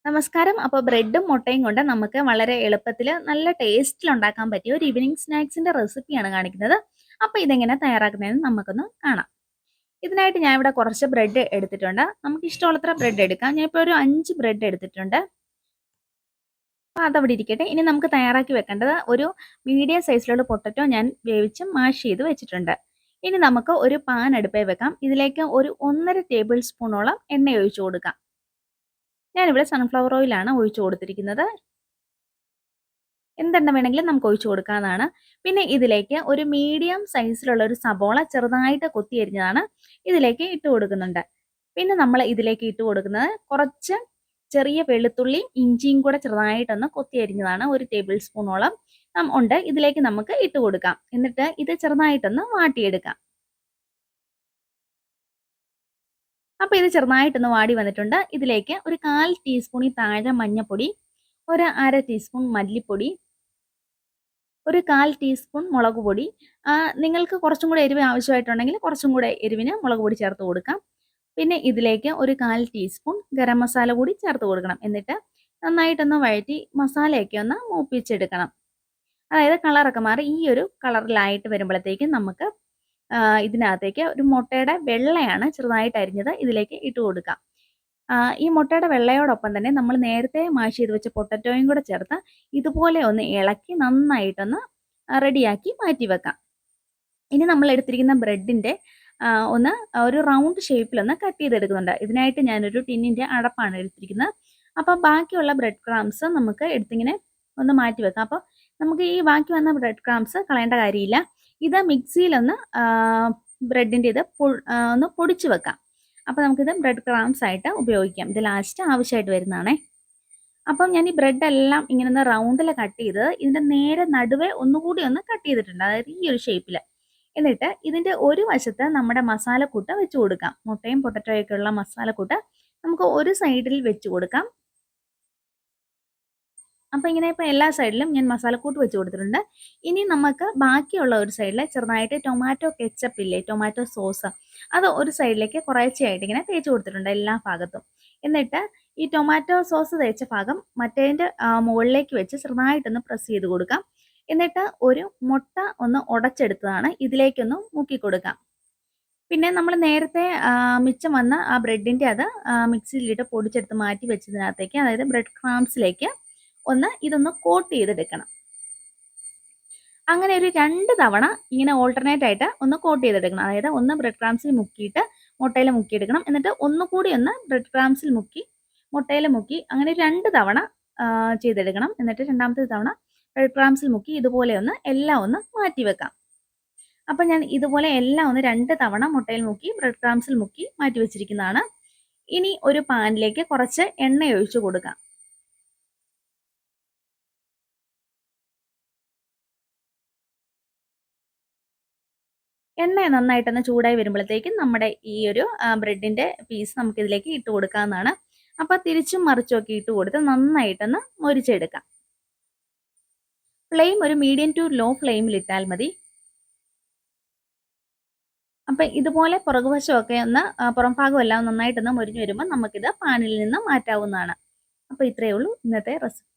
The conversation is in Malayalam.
നമസ്കാരം. അപ്പോൾ ബ്രെഡും മുട്ടയും കൊണ്ട് നമുക്ക് വളരെ എളുപ്പത്തിൽ നല്ല ടേസ്റ്റിൽ ഉണ്ടാക്കാൻ പറ്റിയ ഒരു ഈവനിങ് സ്നാക്സിന്റെ റെസിപ്പിയാണ് കാണിക്കുന്നത്. അപ്പോൾ ഇതെങ്ങനെ തയ്യാറാക്കുന്നതെന്ന് നമുക്കൊന്ന് കാണാം. ഇതിനായിട്ട് ഞാൻ ഇവിടെ കുറച്ച് ബ്രെഡ് എടുത്തിട്ടുണ്ട്. നമുക്ക് ഇഷ്ടമുള്ളത്ര ബ്രെഡ് എടുക്കാം. ഞാൻ ഇപ്പോൾ ഒരു 5 ബ്രെഡ് എടുത്തിട്ടുണ്ട്. അപ്പോൾ അതവിടെ ഇരിക്കട്ടെ. ഇനി നമുക്ക് തയ്യാറാക്കി വെക്കേണ്ടത് ഒരു മീഡിയം സൈസിലുള്ള പൊട്ടറ്റോ ഞാൻ വേവിച്ച് മാഷ് ചെയ്ത് വെച്ചിട്ടുണ്ട്. ഇനി നമുക്ക് ഒരു പാൻ അടുപ്പിൽ വെക്കാം. ഇതിലേക്ക് ഒരു 1.5 ടേബിൾ സ്പൂണോളം എണ്ണ ഒഴിച്ചു കൊടുക്കാം. ഞാനിവിടെ സൺഫ്ലവർ ഓയിലാണ് ഒഴിച്ചു കൊടുത്തിരിക്കുന്നത്. എന്തെണ്ണ വേണമെങ്കിലും നമുക്ക് ഒഴിച്ചു കൊടുക്കാവുന്നതാണ്. പിന്നെ ഇതിലേക്ക് ഒരു മീഡിയം സൈസിലുള്ള ഒരു സബോള ചെറുതായിട്ട് കൊത്തി അരിഞ്ഞതാണ് ഇതിലേക്ക് ഇട്ട് കൊടുക്കുന്നുണ്ട്. പിന്നെ നമ്മൾ ഇതിലേക്ക് ഇട്ട് കൊടുക്കുന്നത് കുറച്ച് ചെറിയ വെളുത്തുള്ളിയും ഇഞ്ചിയും കൂടെ ചെറുതായിട്ടൊന്ന് കൊത്തി അരിഞ്ഞതാണ് 1 ടേബിൾ സ്പൂണോളം ഉണ്ട്. ഇതിലേക്ക് നമുക്ക് ഇട്ട് കൊടുക്കാം. എന്നിട്ട് ഇത് ചെറുതായിട്ടൊന്ന് വാട്ടിയെടുക്കാം. അപ്പോൾ ഇത് ചെറുതായിട്ടൊന്ന് വാടി വന്നിട്ടുണ്ട്. ഇതിലേക്ക് ഒരു 1/4 ടീസ്പൂണിൽ താഴെ മഞ്ഞൾപ്പൊടി, ഒരു 1/2 ടീസ്പൂൺ മല്ലിപ്പൊടി, ഒരു 1/4 ടീസ്പൂൺ മുളക് പൊടി. നിങ്ങൾക്ക് കുറച്ചും കൂടെ എരിവ് ആവശ്യമായിട്ടുണ്ടെങ്കിൽ കുറച്ചും കൂടെ എരിവിന് മുളക് പൊടി ചേർത്ത് കൊടുക്കാം. പിന്നെ ഇതിലേക്ക് ഒരു 1/4 ടീസ്പൂൺ ഗരം മസാല കൂടി ചേർത്ത് കൊടുക്കണം. എന്നിട്ട് നന്നായിട്ടൊന്ന് വഴറ്റി മസാലയൊക്കെ ഒന്ന് മൂപ്പിച്ചെടുക്കണം. അതായത് കളറൊക്കെ മാറി ഈ ഒരു കളറിലായിട്ട് വരുമ്പോഴത്തേക്കും നമുക്ക് ഇതിനകത്തേക്ക് ഒരു മുട്ടയുടെ വെള്ളയാണ് ചെറുതായിട്ട് അരിഞ്ഞത് ഇതിലേക്ക് ഇട്ട് കൊടുക്കാം. ഈ മുട്ടയുടെ വെള്ളയോടൊപ്പം തന്നെ നമ്മൾ നേരത്തെ മാഷ് ചെയ്ത് വെച്ച പൊട്ടറ്റോയും കൂടെ ചേർത്ത് ഇതുപോലെ ഒന്ന് ഇളക്കി നന്നായിട്ടൊന്ന് റെഡിയാക്കി മാറ്റി വെക്കാം. ഇനി നമ്മൾ എടുത്തിരിക്കുന്ന ബ്രെഡിൻ്റെ ഒന്ന് ഒരു റൗണ്ട് ഷേപ്പിലൊന്ന് കട്ട് ചെയ്തെടുക്കുന്നുണ്ട്. ഇതിനായിട്ട് ഞാനൊരു ടിന്നിൻ്റെ അടപ്പാണ് എടുത്തിരിക്കുന്നത്. അപ്പം ബാക്കിയുള്ള ബ്രെഡ് ക്രംസ് നമുക്ക് എടുത്തിങ്ങനെ ഒന്ന് മാറ്റി വെക്കാം. അപ്പോൾ നമുക്ക് ഈ ബാക്കി വന്ന ബ്രെഡ് ക്രംസ് കളയേണ്ട കാര്യമില്ല. ഇത് മിക്സിയിലൊന്ന് ബ്രെഡിൻ്റെ ഇത് ഒന്ന് പൊടിച്ച് വെക്കാം. അപ്പോൾ നമുക്കിത് ബ്രെഡ് ക്രംസ് ആയിട്ട് ഉപയോഗിക്കാം. ഇത് ലാസ്റ്റ് ആവശ്യമായിട്ട് വരുന്നതാണേ. അപ്പം ഞാൻ ഈ ബ്രെഡെല്ലാം ഇങ്ങനെ ഒന്ന് റൗണ്ടിൽ കട്ട് ചെയ്ത് ഇതിൻ്റെ നേരെ നടുവേ ഒന്നുകൂടി ഒന്ന് കട്ട് ചെയ്തിട്ടുണ്ട്. അതായത് ഈ ഒരു ഷേപ്പിൽ. എന്നിട്ട് ഇതിൻ്റെ ഒരു വശത്ത് നമ്മുടെ മസാലക്കൂട്ട് വെച്ച് കൊടുക്കാം. മുട്ടയും പൊട്ടറ്റോയൊക്കെ ഉള്ള മസാലക്കൂട്ട് നമുക്ക് ഒരു സൈഡിൽ വെച്ച് കൊടുക്കാം. അപ്പോൾ ഇങ്ങനെ ഇപ്പോൾ എല്ലാ സൈഡിലും ഞാൻ മസാലക്കൂട്ട് വെച്ച് കൊടുത്തിട്ടുണ്ട്. ഇനി നമുക്ക് ബാക്കിയുള്ള ഒരു സൈഡിൽ ചെറുതായിട്ട് ടൊമാറ്റോ കെച്ചപ്പ് ഇല്ലേ, ടൊമാറ്റോ സോസ്, അത് ഒരു സൈഡിലേക്ക് കുറേശ്ശെയായിട്ട് ഇങ്ങനെ തേച്ച് കൊടുത്തിട്ടുണ്ട് എല്ലാ ഭാഗത്തും. എന്നിട്ട് ഈ ടൊമാറ്റോ സോസ് തേച്ച ഭാഗം മറ്റേതിൻ്റെ മുകളിലേക്ക് വെച്ച് ചെറുതായിട്ടൊന്ന് പ്രസ് ചെയ്ത് കൊടുക്കാം. എന്നിട്ട് ഒരു മുട്ട ഒന്ന് ഉടച്ചെടുത്തതാണ് ഇതിലേക്കൊന്ന് മുക്കി കൊടുക്കാം. പിന്നെ നമ്മൾ നേരത്തെ മിച്ചം വന്ന ആ ബ്രെഡിൻ്റെ അത് മിക്സിയിലിട്ട് പൊടിച്ചെടുത്ത് മാറ്റി വെച്ചതിനകത്തേക്ക്, അതായത് ബ്രെഡ് ക്രംസിലേക്ക് ഇതൊന്ന് കോട്ട് ചെയ്തെടുക്കണം. അങ്ങനെ ഒരു 2 തവണ ഇങ്ങനെ ഓൾട്ടർനേറ്റ് ആയിട്ട് ഒന്ന് കോട്ട് ചെയ്തെടുക്കണം. അതായത് ഒന്ന് ബ്രെഡ് ക്രംസിൽ മുക്കിയിട്ട് മുട്ടയിൽ മുക്കിയെടുക്കണം. എന്നിട്ട് ഒന്നുകൂടി ഒന്ന് ബ്രെഡ് ക്രംസിൽ മുക്കി മുട്ടയിൽ മുക്കി, അങ്ങനെ 2 തവണ ചെയ്തെടുക്കണം. എന്നിട്ട് രണ്ടാമത്തെ തവണ ബ്രെഡ് ക്രംസിൽ മുക്കി ഇതുപോലെ എല്ലാം ഒന്ന് മാറ്റി വെക്കാം. അപ്പം ഞാൻ ഇതുപോലെ എല്ലാം 2 തവണ മുട്ടയിൽ മുക്കി ബ്രെഡ് ക്രംസിൽ മുക്കി മാറ്റി വെച്ചിരിക്കുന്നതാണ്. ഇനി ഒരു പാനിലേക്ക് കുറച്ച് എണ്ണ ഒഴിച്ചു കൊടുക്കാം. എണ്ണ നന്നായിട്ടൊന്ന് ചൂടായി വരുമ്പോഴത്തേക്കും നമ്മുടെ ഈ ഒരു ബ്രെഡിൻ്റെ പീസ് നമുക്കിതിലേക്ക് ഇട്ട് കൊടുക്കാവുന്നതാണ്. അപ്പോൾ തിരിച്ചും മറിച്ചും ഒക്കെ ഇട്ട് കൊടുത്ത് നന്നായിട്ടൊന്ന് മൊരിച്ചെടുക്കാം. ഫ്ലെയിം ഒരു മീഡിയം ടു ലോ ഫ്ലെയിമിൽ ഇട്ടാൽ മതി. അപ്പം ഇതുപോലെ പുറകുവശമൊക്കെ പുറം ഭാഗമെല്ലാം നന്നായിട്ടൊന്ന് മൊരിഞ്ഞ് വരുമ്പോൾ നമുക്കിത് പാനിൽ നിന്ന് മാറ്റാവുന്നതാണ്. അപ്പോൾ ഇത്രയേ ഉള്ളൂ ഇന്നത്തെ റെസിപ്പി.